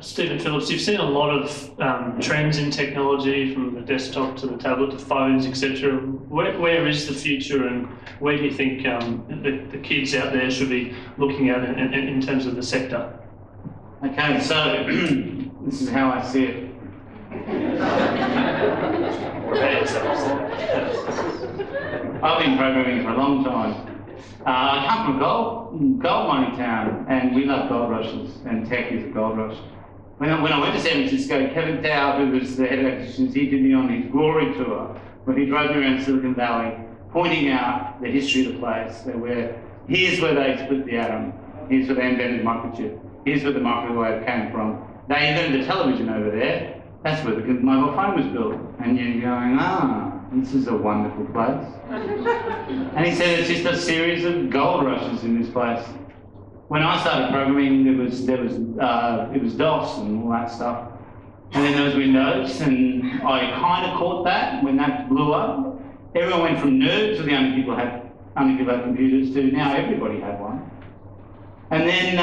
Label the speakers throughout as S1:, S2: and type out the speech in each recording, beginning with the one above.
S1: Stephen Phillips, you've seen a lot of trends in technology, from the desktop to the tablet to phones, etc. Where is the future, and where do you think the kids out there should be looking at in terms of the sector?
S2: Okay, so this is how I see it. I've been programming for a long time. I come from gold mining town, and we love gold rushes, and tech is a gold rush. When I went to San Francisco, Kevin Dow, who was the head of acquisitions, he did me on his glory tour, when he drove me around Silicon Valley, pointing out the history of the place, here's where they split the atom, here's where they invented microchip, here's where the microwave came from. They invented the television over there, that's where the mobile phone was built. And you're going, this is a wonderful place. And he said it's just a series of gold rushes in this place. When I started programming, it was DOS and all that stuff. And then there was Windows, and I kind of caught that when that blew up. Everyone went from nerds, were the only people who had computers, to now everybody had one. And then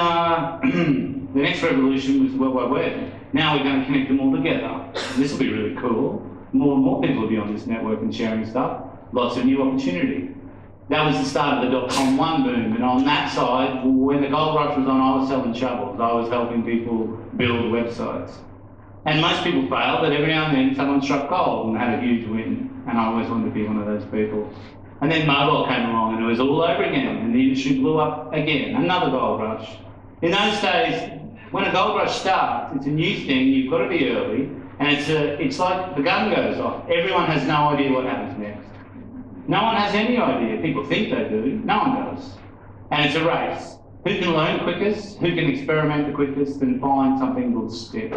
S2: the next revolution was the World Wide Web. Now we're going to connect them all together. This will be really cool. More and more people will be on this network and sharing stuff. Lots of new opportunity. That was the start of the .com1 boom, and on that side, when the gold rush was on, I was selling shovels. I was helping people build websites. And most people failed, but every now and then someone struck gold and had a huge win, and I always wanted to be one of those people. And then mobile came along, and it was all over again, and the industry blew up again, another gold rush. In those days, when a gold rush starts, it's a new thing, you've got to be early, and it's like the gun goes off. Everyone has no idea what happens next. No one has any idea. People think they do. No one does. And it's a race. Who can learn quickest? Who can experiment the quickest and find something that will stick?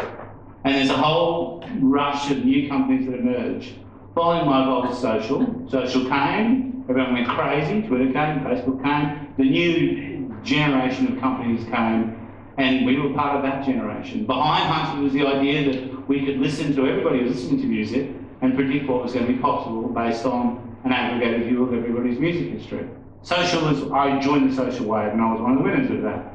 S2: And there's a whole rush of new companies that emerge. Following mobile to social. Social came. Everyone went crazy. Twitter came. Facebook came. The new generation of companies came. And we were part of that generation. Behind Hunter was the idea that we could listen to everybody who was listening to music and predict what was going to be possible based on an aggregated view of everybody's music history. Social was, I joined the social wave, and I was one of the winners of that.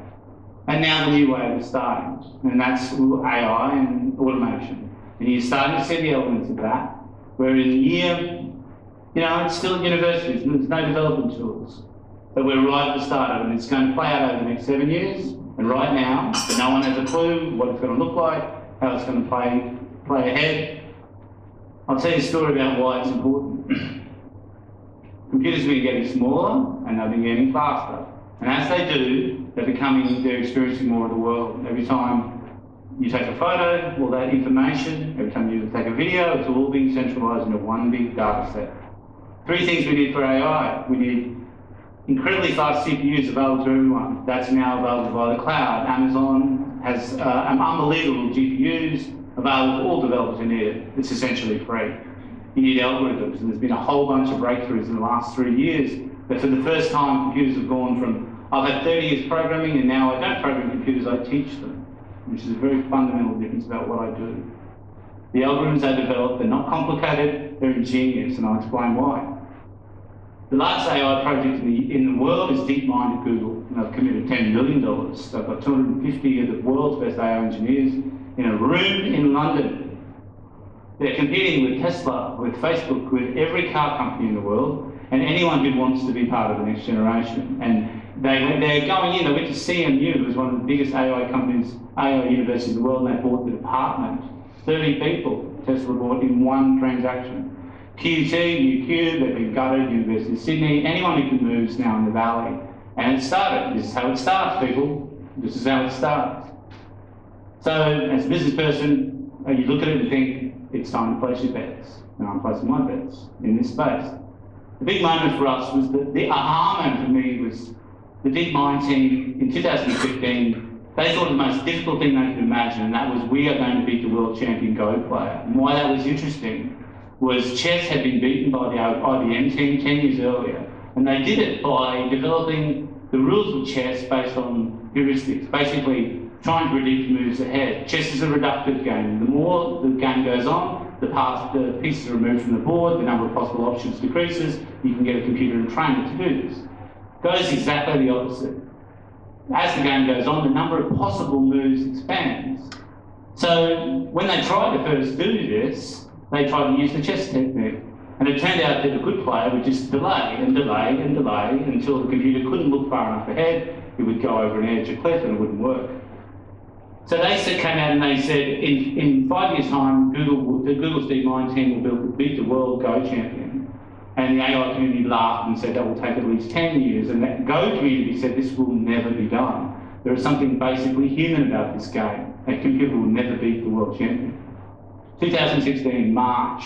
S2: And now the new wave is starting, and that's AI and automation. And you're starting to see the elements of that, where it's still at universities, and there's no development tools. But we're right at the start of it, and it's going to play out over the next 7 years. And right now, but no one has a clue what it's going to look like, how it's going to play ahead. I'll tell you a story about why it's important. Computers have been getting smaller, and they've been getting faster. And as they do, they're experiencing more of the world. Every time you take a photo, all that information, every time you take a video, it's all being centralized into one big data set. 3 things we need for AI. We need incredibly fast CPUs available to everyone. That's now available via the cloud. Amazon has unbelievable GPUs available to all developers who need it. It's essentially free. You need algorithms, and there's been a whole bunch of breakthroughs in the last 3 years. But for the first time, computers have gone from, I've had 30 years programming, and now I don't program computers, I teach them, which is a very fundamental difference about what I do. The algorithms they develop, they're not complicated, they're ingenious, and I'll explain why. The largest AI project in the world is DeepMind at Google, and they've committed $10 billion. They've got 250 of the world's best AI engineers in a room in London. They're competing with Tesla, with Facebook, with every car company in the world, and anyone who wants to be part of the next generation. And they're going in, they went to CMU, it was one of the biggest AI companies, AI universities in the world, and they bought the department. 30 people Tesla bought in one transaction. QT, UQ, they've been gutted, University of Sydney, anyone who can move is now in the valley. And it started. This is how it starts, people. This is how it starts. So, as a business person, you look at it and think, it's time to place your bets. And I'm placing my bets in this space. The big moment for us was the aha moment for me was the DeepMind team in 2015. They thought the most difficult thing they could imagine, and that was we are going to beat the world champion Go player. And why that was interesting was chess had been beaten by the IBM team 10 years earlier. And they did it by developing the rules of chess based on heuristics, basically trying to predict moves ahead. Chess is a reductive game. The more the game goes on, the pieces are removed from the board, the number of possible options decreases, you can get a computer and train it to do this. Go is exactly the opposite. As the game goes on, the number of possible moves expands. So when they tried to first do this, they tried to use the chess technique. And it turned out that a good player would just delay and delay and delay until the computer couldn't look far enough ahead. It would go over an edge of cliff and it wouldn't work. So they came out and they said, in 5 years' time, the Google's DeepMind team will beat the world Go champion. And the AI community laughed and said that will take at least 10 years. And that Go community said this will never be done. There is something basically human about this game. A computer will never beat the world champion. 2016, March,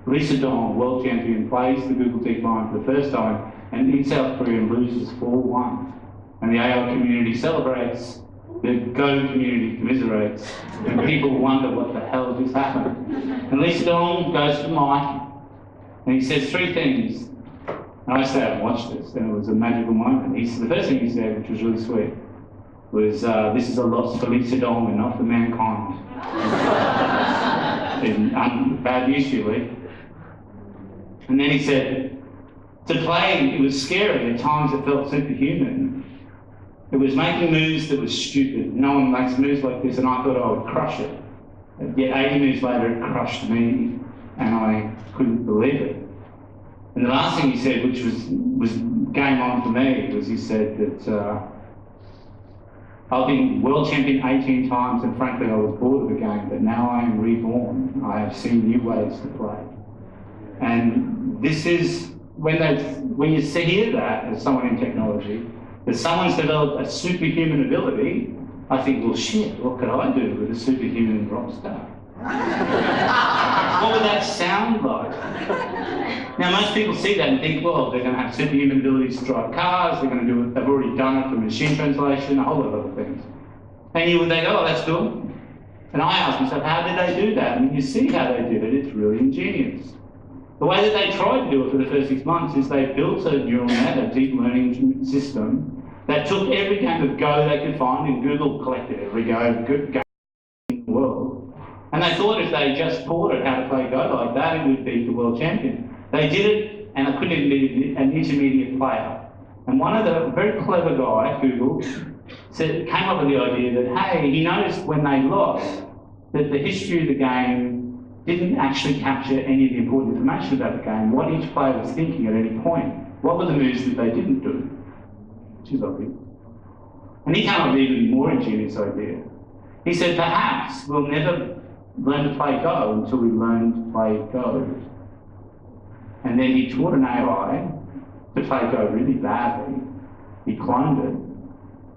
S2: Lisa Dong, world champion, plays the Google DeepMind for the first time and in South Korea loses 4-1. And the AI community celebrates, the Go community commiserates, and people wonder what the hell just happened. And Lisa Dong goes to Mike and he says 3 things. And I stayed and watched this and it was a magical moment. The first thing he said, which was really sweet, was this is a loss for Lisa Dong and not for mankind. In bad news, really. And then he said, to play, it was scary. At times it felt superhuman. It was making moves that was stupid. No one makes moves like this, and I thought I would crush it. Yet 80 moves later, it crushed me, and I couldn't believe it. And the last thing he said, which was game on for me, was he said that I've been world champion 18 times, and frankly, I was bored of the game, but now I am reborn. I have seen new ways to play. And this is, when you hear that as someone in technology, that someone's developed a superhuman ability, I think, well, shit, what could I do with a superhuman rock star? What would that sound like? Now, most people see that and think, well, they're going to have superhuman abilities to drive cars, they're going to do it, they've already done it for machine translation, a whole lot of other things. And you would think, oh, that's cool. And I asked myself, how did they do that? And you see how they did it, it's really ingenious. The way that they tried to do it for the first 6 months is they built a neural net, a deep learning system, that took every game of Go they could find, and Google collected every game in the world. And they thought if they just taught it how to play Go like that, it would beat the world champion. They did it, and it couldn't even be an intermediate player. And one of the very clever guy, Google, came up with the idea that, hey, he noticed when they lost that the history of the game didn't actually capture any of the important information about the game, what each player was thinking at any point. What were the moves that they didn't do? Which is obvious. And he came up with an even more ingenious idea. He said, perhaps we'll never learn to play Go until we learn to play Go. And then he taught an AI to play Go really badly. He cloned it.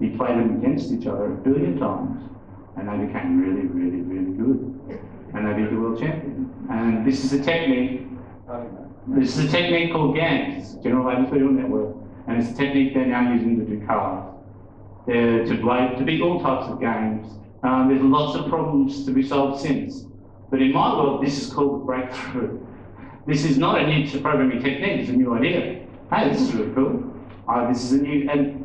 S2: He played them against each other 1 billion times. And they became really, really, really good. And they beat the world champion. And this is a technique. This is a technique called GANs, General Latent Neural Network, and it's a technique they're now using to do cars. They're to beat all types of games. There's lots of problems to be solved since, but in my world, this is called a breakthrough. This is not a new programming technique; it's a new idea. Hey, this is really cool. This is a new, and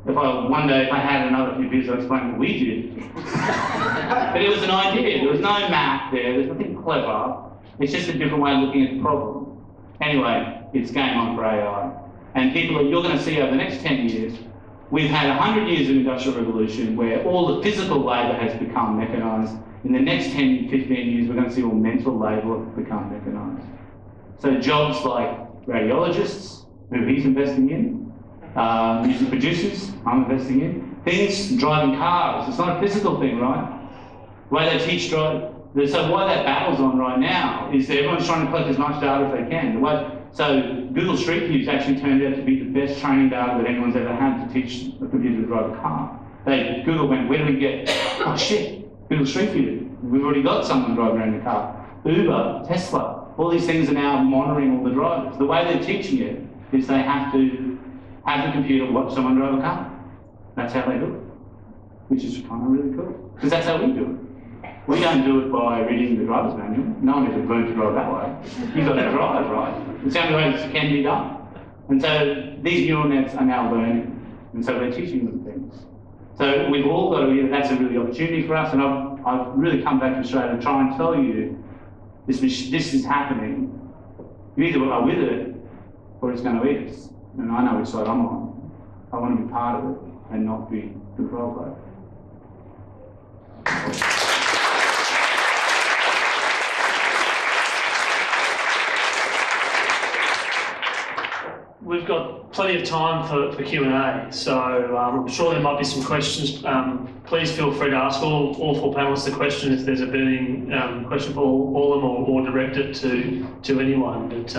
S2: one day if I had another few years, I'll explain what we did. But it was an idea. There was no math there. There's nothing clever. It's just a different way of looking at the problem. Anyway, it's game on for AI. And you're going to see over the next 10 years, we've had 100 years of industrial revolution where all the physical labour has become mechanised. In the next 10, 15 years, we're going to see all mental labour become mechanised. So jobs like radiologists, who he's investing in, music producers, I'm investing in, things driving cars. It's not a physical thing, right? The way they teach drive. So why that battle's on right now is that everyone's trying to collect as much data as they can. So Google Street View's actually turned out to be the best training data that anyone's ever had to teach a computer to drive a car. Google went, where do we get? Oh shit, Google Street View. We've already got someone driving around the car. Uber, Tesla, all these things are now monitoring all the drivers. The way they're teaching it is they have to have the computer watch someone drive a car. That's how they do it, which is kind of really cool, because that's how we do it. We don't do it by reading the driver's manual. No one ever learned to drive that way. You've got to drive, right? It's the only way it can be done. And so these neural nets are now learning, and so we're teaching them things. So we've all got to, that's a really opportunity for us, and I've really come back to Australia to try and tell you this is happening. You either are with it, or it's going to eat us. And I know which side I'm on. I want to be part of it and not be controlled by it.
S1: we've got plenty of time for Q&A, so I'm sure there might be some questions. Please feel free to ask all four panellists the question if there's a burning question for all of them, or direct it to anyone. But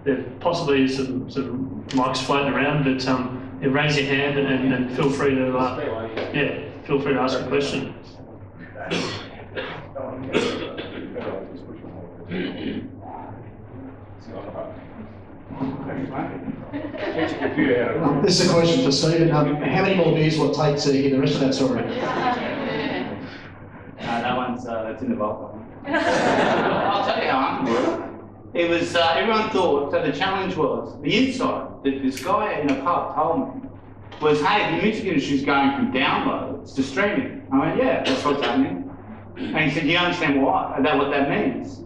S1: there possibly is some mics floating around, but raise your hand and feel free to feel free to ask a question.
S3: This is a question for Stephen. How many more beers will it take to hear the rest of that story?
S2: That one's that's in the vault. I'll tell you how I'm working. It was everyone thought. So the challenge was the insight that this guy in a pub told me was, "Hey, the music industry is going from downloads to streaming." I went, "Yeah, that's what's happening." And he said, "Do you understand what that means?"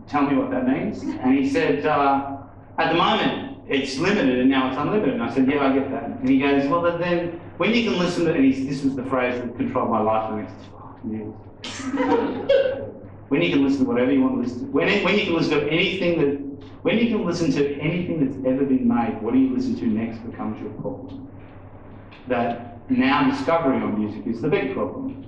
S2: Tell me what that means. And he said, "At the moment, it's limited and now it's unlimited." And I said, "Yeah, I get that." And he goes, "Well, then when you can listen to," and this was the phrase that controlled my life for the next 5 years. When you can listen to whatever you want to listen to, when you can listen to anything that's ever been made, what do you listen to next becomes your problem. That now discovery on music is the big problem.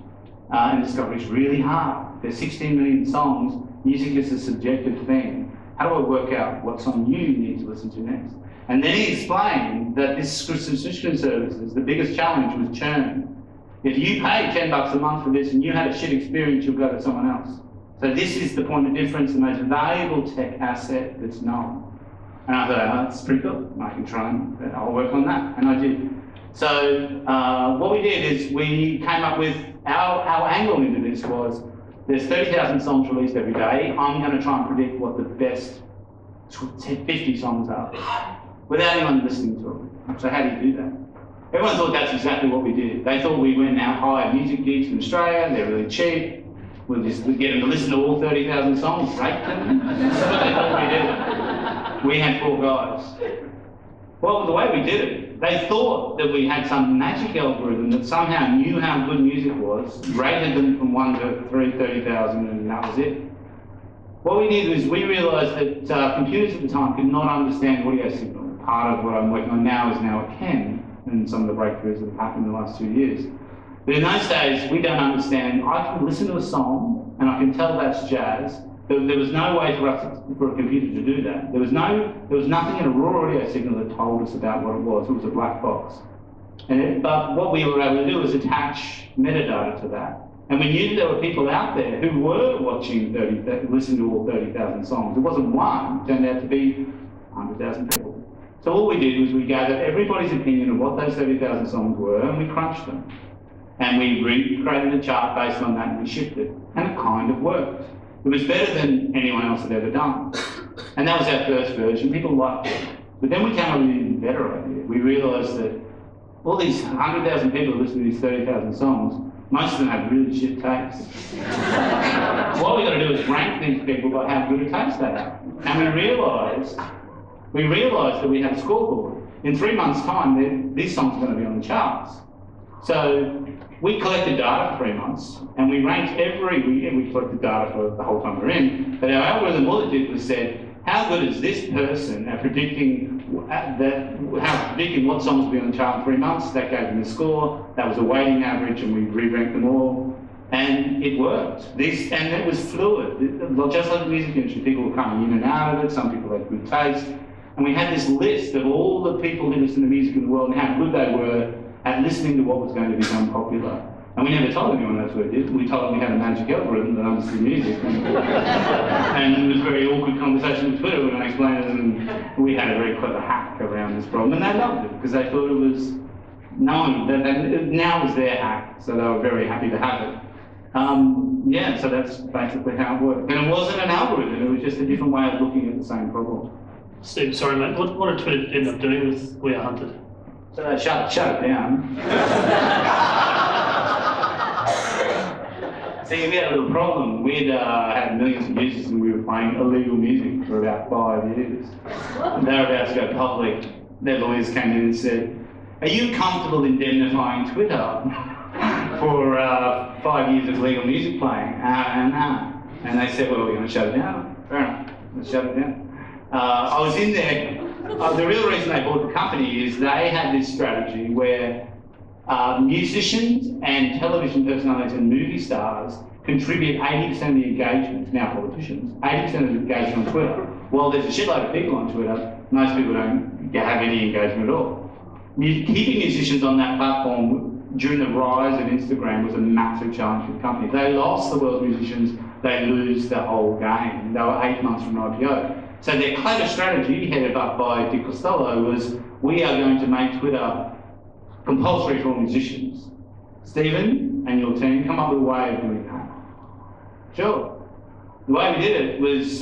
S2: And discovery is really hard. There's 16 million songs. Music is a subjective thing. How do I work out what song you need to listen to next? And then he explained that this subscription services, the biggest challenge was churn. If you pay $10 a month for this and you had a shit experience, you'll go to someone else. So this is the point of difference, the most valuable tech asset that's known. And I thought, oh, that's pretty cool. I can try and I'll work on that. And I did. So what we did is we came up with our angle into this was, there's 30,000 songs released every day. I'm going to try and predict what the best 50 songs are without anyone listening to them. So how do you do that? Everyone thought that's exactly what we did. They thought we went out, hired music geeks from Australia, they're really cheap. We'd get them to listen to all 30,000 songs, rate them. That's what they thought we did. We had 4 guys. Well, the way we did it, they thought that we had some magic algorithm that somehow knew how good music was, rated them from 1 to 30,000, and that was it. What we did was we realised that computers at the time could not understand audio signal. Part of what I'm working on now is now it can, and some of the breakthroughs that have happened in the last 2 years. But in those days, we don't understand. I can listen to a song, and I can tell that's jazz. There was no way for a computer to do that. There was nothing in a raw audio signal that told us about what it was. It was a black box. But what we were able to do was attach metadata to that. And we knew that there were people out there who were listening to all 30,000 songs. It wasn't one, it turned out to be 100,000 people. So all we did was we gathered everybody's opinion of what those 30,000 songs were, and we crunched them. And we created a chart based on that, and we shipped it. And it kind of worked. It was better than anyone else had ever done. And that was our first version. People liked it. But then we came up with an even better idea. We realised that all these 100,000 people who listen to these 30,000 songs, most of them have really shit taste. What we've got to do is rank these people by how good a taste they have. And we realised that we had a scoreboard. In 3 months' time, these songs are going to be on the charts. So we collected data for 3 months, and we ranked we collected data for the whole time we're in, but our algorithm, all it did was said, how good is this person at predicting what songs will be on the chart in 3 months? That gave them a score. That was a weighting average, and we re-ranked them all, and it worked. And it was fluid. Just like the music industry, people were coming in and out of it, some people had good taste, and we had this list of all the people who listen to music in the world and how good they were at listening to what was going to become popular. And we never told anyone that's what we did. We told them we had a magic algorithm that understood music. And it was a very awkward conversation with Twitter when I explained it, and we had a very clever hack around this problem. And they loved it because they thought it was known. Now it was their hack, so they were very happy to have it. So that's basically how it worked. And it wasn't an algorithm, it was just a different way of looking at the same problem.
S1: Steve, sorry mate, what did Twitter end up doing with We Are Hunted?
S2: So they shut it down. See, we had a little problem. We'd had millions of users and we were playing illegal music for about 5 years. And they were about to go public. Their lawyers came in and said, are you comfortable indemnifying Twitter for 5 years of legal music playing? And they said, well, we're going to shut it down. Fair enough, let's shut it down. I was in there The real reason they bought the company is they had this strategy where musicians and television personalities and movie stars contribute 80% of the engagement, now politicians, 80% of the engagement on Twitter. Well, there's a shitload of people on Twitter, most people don't have any engagement at all. Keeping musicians on that platform during the rise of Instagram was a massive challenge for the company. They lost the world's musicians, they lose the whole game. They were 8 months from an IPO. So their clever strategy, headed up by Dick Costello, was we are going to make Twitter compulsory for all musicians. Stephen and your team come up with a way of doing that. Sure. The way we did it was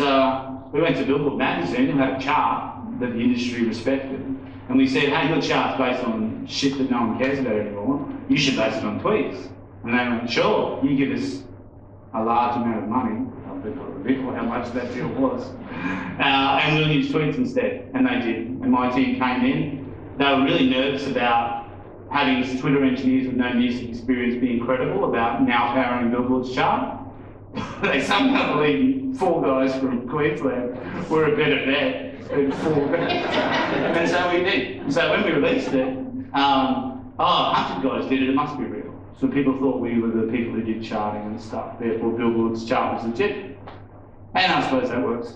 S2: we went to Billboard magazine and had a chart that the industry respected. And we said, hey, your chart's based on shit that no one cares about anymore. You should base it on tweets. And they went, sure, you give us a large amount of money. I'll be how much that deal was. And we'll use tweets instead. And they did. And my team came in. They were really nervous about having Twitter engineers with no music experience being credible about now powering Billboard's chart. They somehow believed 4 guys from Queensland were a better bet than 4 and so we did. So when we released it, 100 guys did it, it must be real. So people thought we were the people who did charting and stuff, therefore Billboard's chart was legit. And I suppose that works.